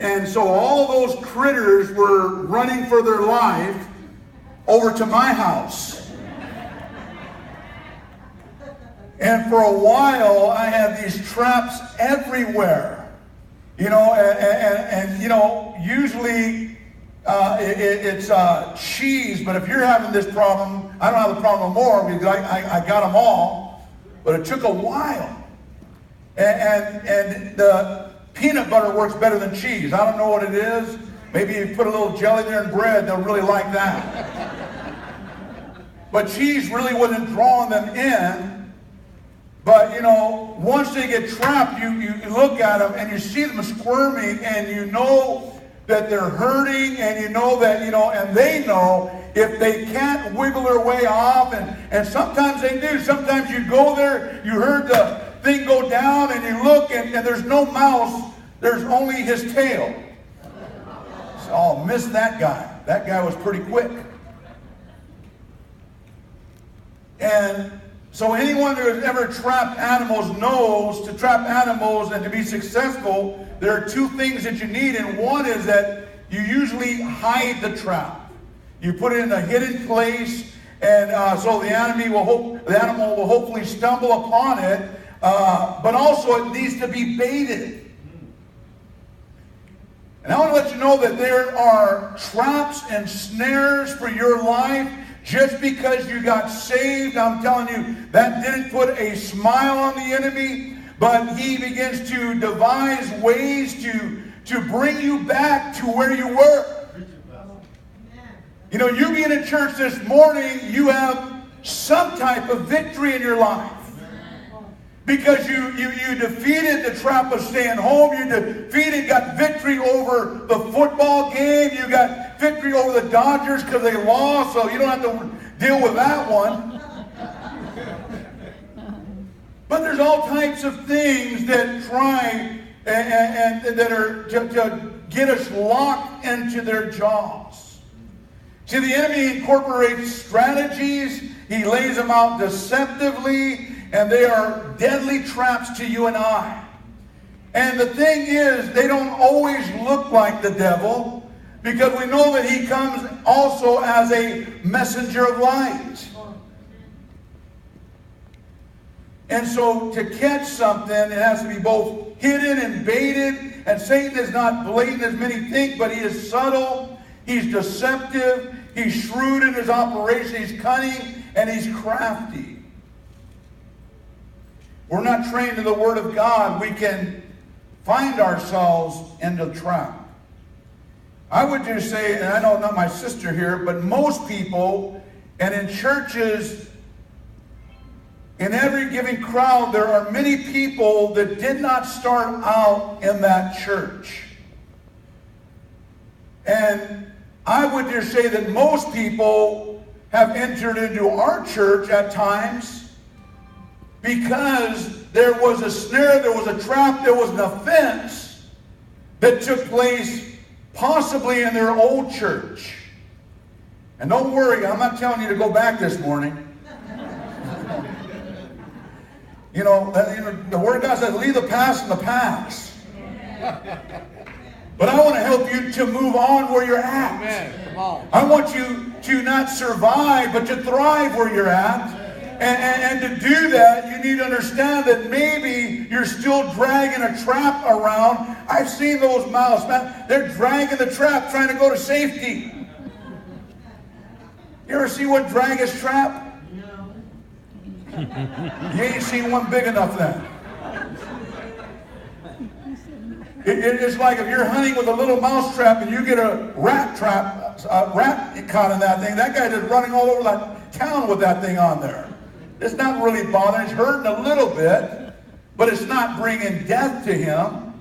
And so all those critters were running for their life over to my house. And for a while, I had these traps everywhere. You know, and you know, usually it's cheese, but if you're having this problem, I don't have the problem anymore because I got them all, but it took a while. And the peanut butter works better than cheese. I don't know what it is. Maybe you put a little jelly there in bread, they'll really like that. But cheese really wasn't drawing them in. But, you know, once they get trapped, you look at them and you see them squirming and you know that they're hurting and you know that, you know, and they know if they can't wiggle their way off, and sometimes they do. Sometimes you go there, you heard the thing go down and you look and there's no mouse, there's only his tail. So, oh, missed that guy. That guy was pretty quick. And so anyone who has ever trapped animals knows to trap animals and to be successful, there are two things that you need, and one is that you usually hide the trap. You put it in a hidden place, and so the animal will hopefully stumble upon it, but also it needs to be baited. And I want to let you know that there are traps and snares for your life. Just because you got saved, I'm telling you, that didn't put a smile on the enemy, but he begins to devise ways to bring you back to where you were. You know, you being in church this morning, you have some type of victory in your life. Because you defeated the trap of staying home. You got victory over the football game. You got victory over the Dodgers because they lost, so you don't have to deal with that one. But there's all types of things that try and that are to get us locked into their jaws. See, the enemy incorporates strategies. He lays them out deceptively. And they are deadly traps to you and I. And the thing is, they don't always look like the devil, because we know that he comes also as a messenger of light. And so to catch something, it has to be both hidden and baited. And Satan is not blatant as many think, but he is subtle, he's deceptive, he's shrewd in his operation, he's cunning, and he's crafty. We're not trained in the Word of God, we can find ourselves in the trap. I would just say, and I know not my sister here, but most people, and in churches, in every given crowd, there are many people that did not start out in that church. And I would just say that most people have entered into our church at times because there was a snare, there was a trap, there was an offense that took place possibly in their old church. And don't worry, I'm not telling you to go back this morning. You know, the Word of God says, leave the past in the past. But I want to help you to move on where you're at. Amen. Come on. I want you to not survive, but to thrive where you're at. And to do that, you need to understand that maybe you're still dragging a trap around. I've seen those mouths, man. They're dragging the trap, trying to go to safety. You ever see what drag is trap? No. You ain't seen one big enough then. It's like if you're hunting with a little mouse trap and you get a rat caught in that thing, that guy is running all over that town with that thing on there. It's not really bothering. It's hurting a little bit, but it's not bringing death to him.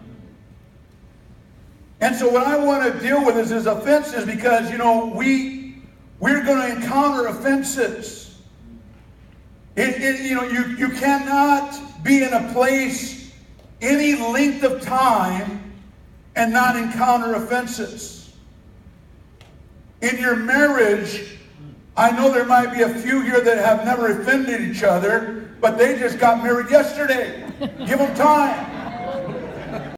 And so what I want to deal with is offenses, because, you know, we're going to encounter offenses. You know, you cannot be in a place any length of time and not encounter offenses. In your marriage, I know there might be a few here that have never offended each other, but they just got married yesterday. Give them time.